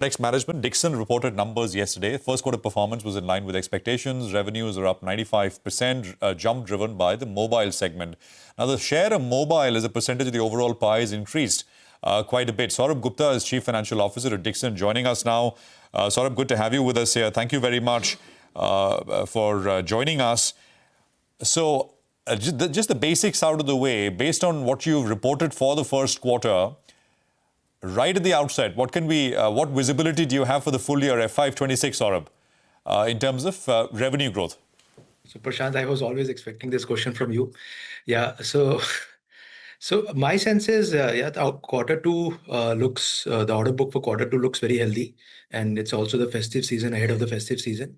Next management, Dixon reported numbers yesterday. First quarter performance was in line with expectations. Revenues are up 95%, a jump driven by the mobile segment. Now, the share of mobile as a percentage of the overall pie has increased quite a bit. Saurabh Gupta is Chief Financial Officer at Dixon, joining us now. Saurabh, good to have you with us here. Thank you very much for joining us. So, just the basics out of the way, based on what you've reported for the first quarter, right at the outset, what visibility do you have for the full year FY26, Saurabh, in terms of revenue growth? So, Prashant, I was always expecting this question from you. Yeah, so my sense is, the quarter two the order book for quarter two looks very healthy, and it's also the festive season, ahead of the festive season.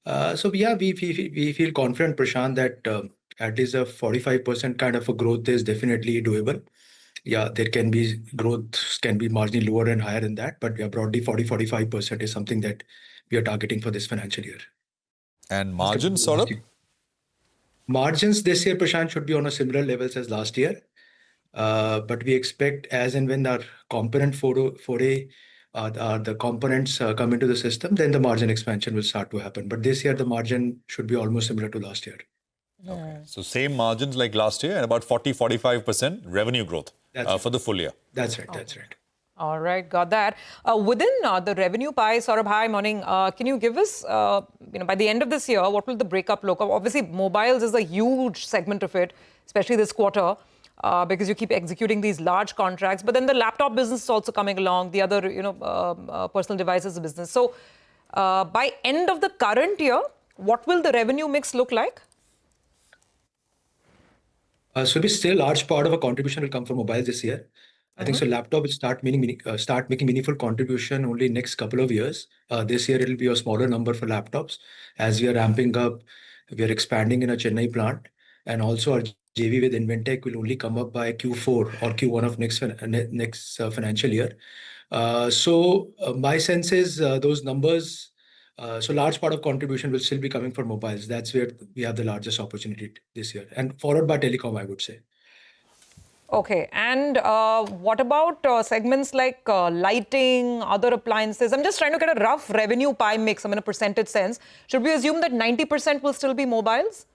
We feel confident, Prashant, that at least a 45% kind of a growth is definitely doable. Yeah, there can be growth, can be marginally lower and higher than that, but broadly 40-45% is something that we are targeting for this financial year. And margins, Saurabh? Margins this year, Prashant, should be on a similar levels as last year. But we expect, as and when our component foray, the components come into the system, then the margin expansion will start to happen. But this year, the margin should be almost similar to last year. Okay. So same margins like last year and about 40-45% revenue growth for the full year. That's right. That's right. All right, got that. Within the revenue pie, Saurabh, hi, morning. Can you give us, by the end of this year, what will the breakup look? Obviously, mobiles is a huge segment of it, especially this quarter, because you keep executing these large contracts. But then the laptop business is also coming along, the other, personal devices business. So by end of the current year, what will the revenue mix look like? So still a large part of a contribution will come from mobiles this year. I think so. Laptop will start making meaningful contribution only next couple of years. This year it will be a smaller number for laptops as we are ramping up. We are expanding in a Chennai plant, and also our JV with Inventec will only come up by Q4 or Q1 of next financial year. My sense is those numbers. So large part of contribution will still be coming from mobiles. That's where we have the largest opportunity this year, and followed by telecom, I would say. Okay, and what about segments like lighting, other appliances? I'm just trying to get a rough revenue pie mix, in a percentage sense. Should we assume that 90% will still be mobiles?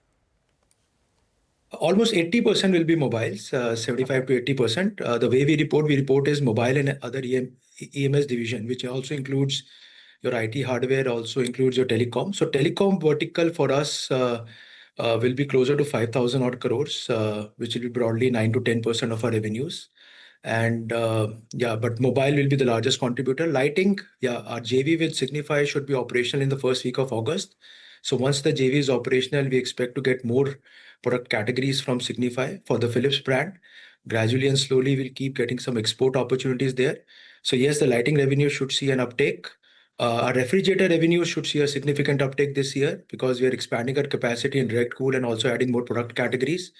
Almost 80% will be mobiles, 75 to 80%. The way we report is mobile and other EMS division, which also includes your IT hardware, also includes your telecom. So telecom vertical for us will be closer to 5,000 odd crores, which will be broadly 9 to 10% of our revenues. And but mobile will be the largest contributor. Lighting, our JV with Signify should be operational in the first week of August. So once the JV is operational, we expect to get more product categories from Signify for the Philips brand. Gradually and slowly, we'll keep getting some export opportunities there. So yes, the lighting revenue should see an uptake. Our refrigerator revenue should see a significant uptake this year because we are expanding our capacity in direct cool and also adding more product categories.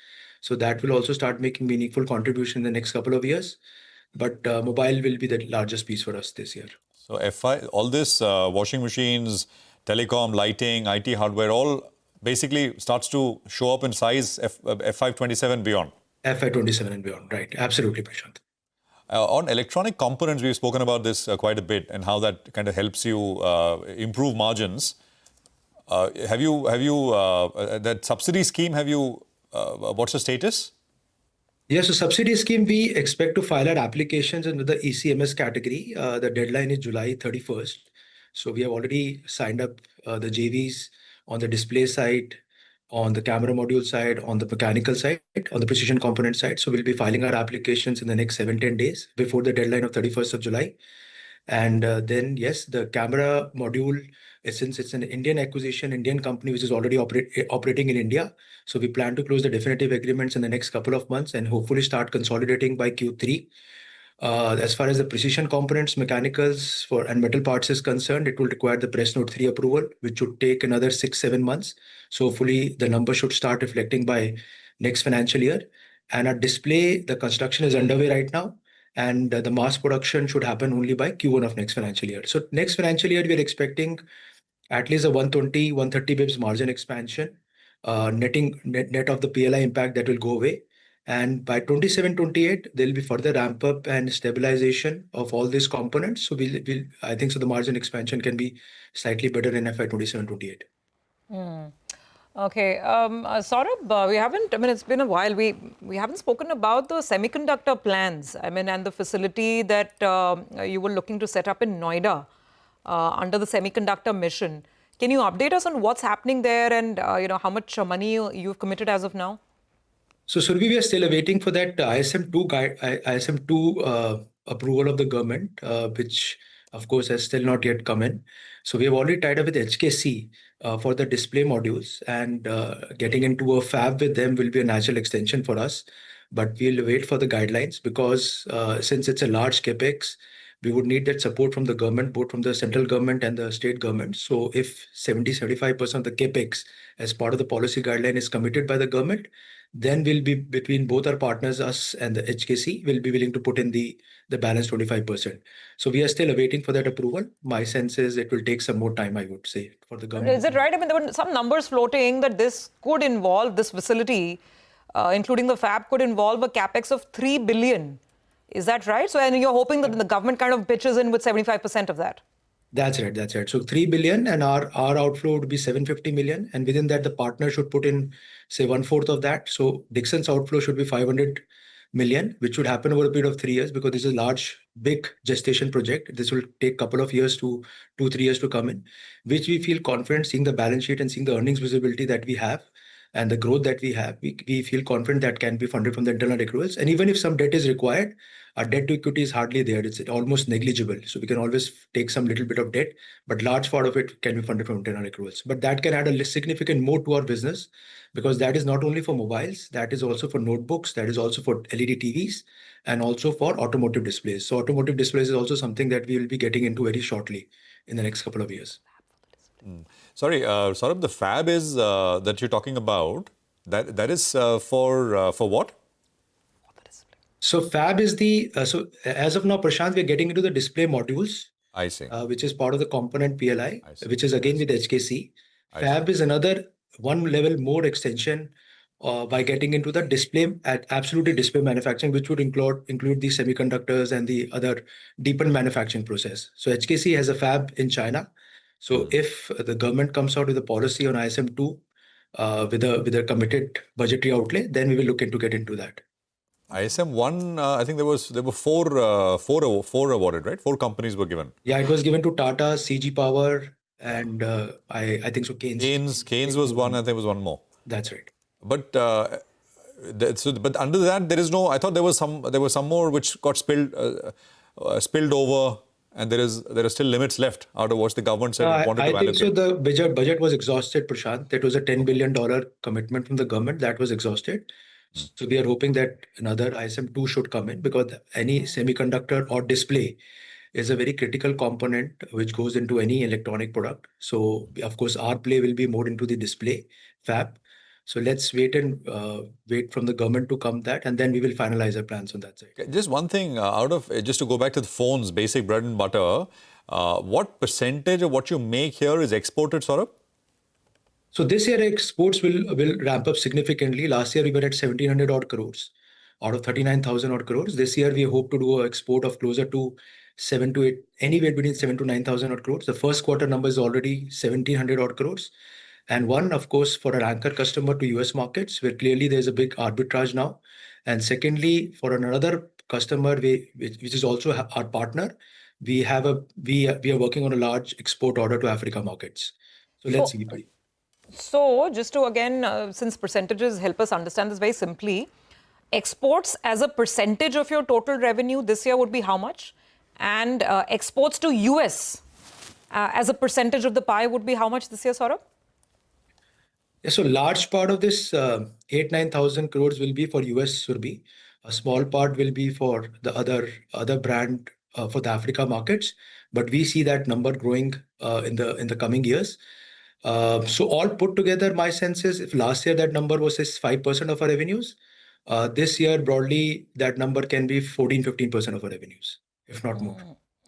So that will also start making meaningful contribution in the next couple of years. But mobile will be the largest piece for us this year. So all this washing machines, telecom, lighting, IT hardware, all basically starts to show up in size FY27 beyond. FY27 and beyond, right. Absolutely, Prashant. On electronic components, we've spoken about this quite a bit and how that kind of helps you improve margins. Have you that subsidy scheme, what's the status? Yes, so subsidy scheme, we expect to file our applications under the ECMS category. The deadline is July 31st. So we have already signed up the JVs on the display side, on the camera module side, on the mechanical side, on the precision component side. So we'll be filing our applications in the next 7-10 days before the deadline of 31st of July. And then, yes, the camera module, since it's an Indian acquisition, Indian company, which is already operating in India. So we plan to close the definitive agreements in the next couple of months and hopefully start consolidating by Q3. As far as the precision components, mechanicals and metal parts is concerned, it will require the Press Note 3 approval, which should take another 6-7 months. So hopefully the number should start reflecting by next financial year. And our display, the construction is underway right now. And the mass production should happen only by Q1 of next financial year. So next financial year, we are expecting at least a 120-130 bips margin expansion, net of the PLI impact that will go away. And by 27-28, there'll be further ramp up and stabilization of all these components. So I think so the margin expansion can be slightly better in FY 27-28. Okay, Saurabh, it's been a while. We haven't spoken about the semiconductor plans. And the facility that you were looking to set up in Noida under the semiconductor mission. Can you update us on what's happening there and how much money you've committed as of now? So, Surabhi, we are still awaiting for that ISM2 approval of the government, which of course has still not yet come in. So we have already tied up with HKC for the display modules, and getting into a fab with them will be a natural extension for us. But we'll wait for the guidelines because since it's a large capex, we would need that support from the government, both from the central government and the state government. So if 70-75% of the capex as part of the policy guideline is committed by the government, then we'll be between both our partners, us and the HKC, will be willing to put in the balance 25%. So we are still awaiting for that approval. My sense is it will take some more time, I would say, for the government. Is it right? There were some numbers floating that this facility, including the fab, could involve a capex of 3 billion. Is that right? So, and you're hoping that the government kind of pitches in with 75% of that? That's right. That's right. So 3 billion and our outflow would be 750 million. And within that, the partner should put in, say, 1/4 of that. So Dixon's outflow should be 500 million, which would happen over a period of 3 years because this is a large, big gestation project. This will take a couple of years to 2-3 years to come in, which we feel confident seeing the balance sheet and seeing the earnings visibility that we have and the growth that we have. We feel confident that can be funded from the internal accruals. And even if some debt is required, our debt to equity is hardly there. It's almost negligible. So we can always take some little bit of debt, but large part of it can be funded from internal accruals. But that can add a significant more to our business because that is not only for mobiles, that is also for notebooks, that is also for LED TVs, and also for automotive displays. So automotive displays is also something that we will be getting into very shortly in the next couple of years. Sorry, Saurabh, the fab is that you're talking about, that is for what? So fab is so as of now, Prashant, we're getting into the display modules. I see. Which is part of the component PLI, which is again with HKC. Fab is another one level more extension by getting into the display, absolutely display manufacturing, which would include the semiconductors and the other deepened manufacturing process. So HKC has a fab in China. So if the government comes out with a policy on ISM2 with a committed budgetary outlay, then we will look into get into that. ISM1, I think there were four awarded, right? 4 companies were given. Yeah, it was given to Tata, CG Power, and I think so Keynes was one, and there was one more. That's right. But but under that there is no. I thought there was some more which got spilled over, and there are still limits left out of what the government said wanted to allocate. I think so. The budget was exhausted, Prashant. That was a $10 billion commitment from the government that was exhausted. So we are hoping that another ISM2 should come in because any semiconductor or display is a very critical component which goes into any electronic product. So of course, our play will be more into the display fab. So let's wait from the government to come that, and then we will finalize our plans on that side. Just one thing just to go back to the phones, basic bread and butter, what percentage of what you make here is exported, Saurabh? So this year exports will ramp up significantly. Last year we were at 1,700 odd crores out of 39,000 odd crores. This year we hope to do an export of closer to 7 to 8, anywhere between 7 to 9,000 odd crores. The first quarter number is already 1,700 odd crores. And one, of course, for our anchor customer to US markets, where clearly there's a big arbitrage now. And secondly, for another customer, which is also our partner, we are working on a large export order to Africa markets. So let's see. So just to again, since percentages help us understand this very simply, exports as a percentage of your total revenue this year would be how much? And exports to US as a percentage of the pie would be how much this year, Saurabh? Yeah, so large part of this 8,000-9,000 crores will be for US, Surabhi. A small part will be for the other brand for the Africa markets. But we see that number growing in the coming years. So all put together, my sense is if last year that number was 5% of our revenues, this year broadly that number can be 14-15% of our revenues, if not more.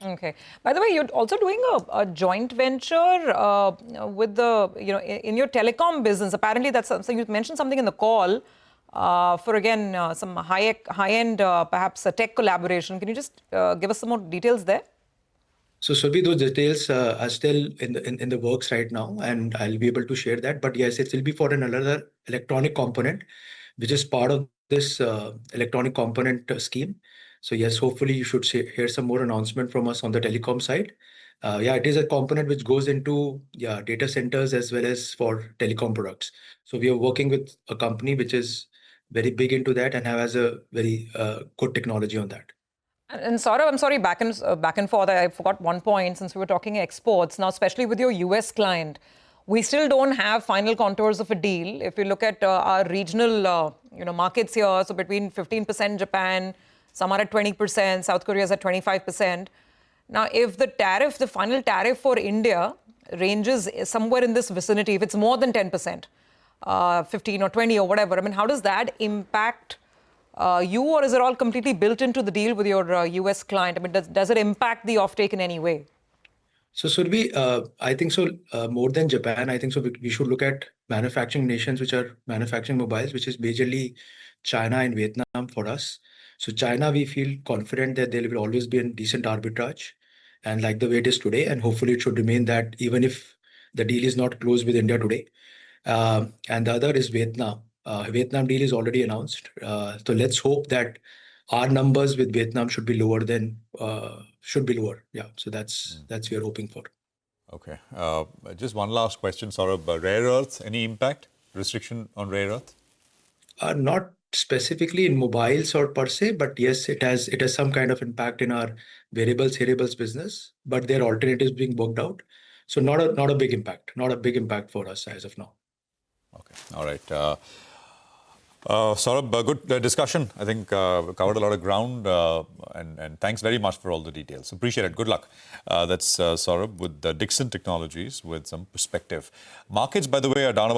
Okay. By the way, you're also doing a joint venture with in your telecom business. Apparently, that's something you mentioned something in the call for again some high-end perhaps a tech collaboration. Can you just give us some more details there? So Surbhi, those details are still in the works right now, and I'll be able to share that. But yes, it will be for another electronic component, which is part of this electronic component scheme. So yes, hopefully you should hear some more announcement from us on the telecom side. Yeah, it is a component which goes into data centers as well as for telecom products. So we are working with a company which is very big into that and has a very good technology on that. And Saurabh, I'm sorry, back and forth. I forgot one point since we were talking exports. Now, especially with your US client, we still don't have final contours of a deal. If you look at our regional, markets here, so between 15% Japan, some are at 20%, South Korea is at 25%. Now, if the final tariff for India ranges somewhere in this vicinity, if it's more than 10%, 15 or 20 or whatever, I mean, how does that impact you, or is it all completely built into the deal with your US client? I mean, does it impact the offtake in any way? So Surbhi, I think so. More than Japan, I think so. We should look at manufacturing nations which are manufacturing mobiles, which is majorly China and Vietnam for us. So China, we feel confident that there will always be a decent arbitrage, and like the way it is today, and hopefully it should remain that even if the deal is not closed with India today. And the other is Vietnam. Vietnam deal is already announced. So let's hope that our numbers with Vietnam should be lower. Yeah. So that's we are hoping for. Okay. Just one last question, Saurabh. Rare earth, any impact? Restriction on rare earth? Not specifically in mobiles or per se, but yes, it has some kind of impact in our variables business. But there are alternatives being worked out. So not a big impact. Not a big impact for us as of now. Okay. All right. Saurabh, good discussion. I think we covered a lot of ground, and thanks very much for all the details. Appreciate it. Good luck. That's Saurabh with Dixon Technologies with some perspective. Markets, by the way, are down about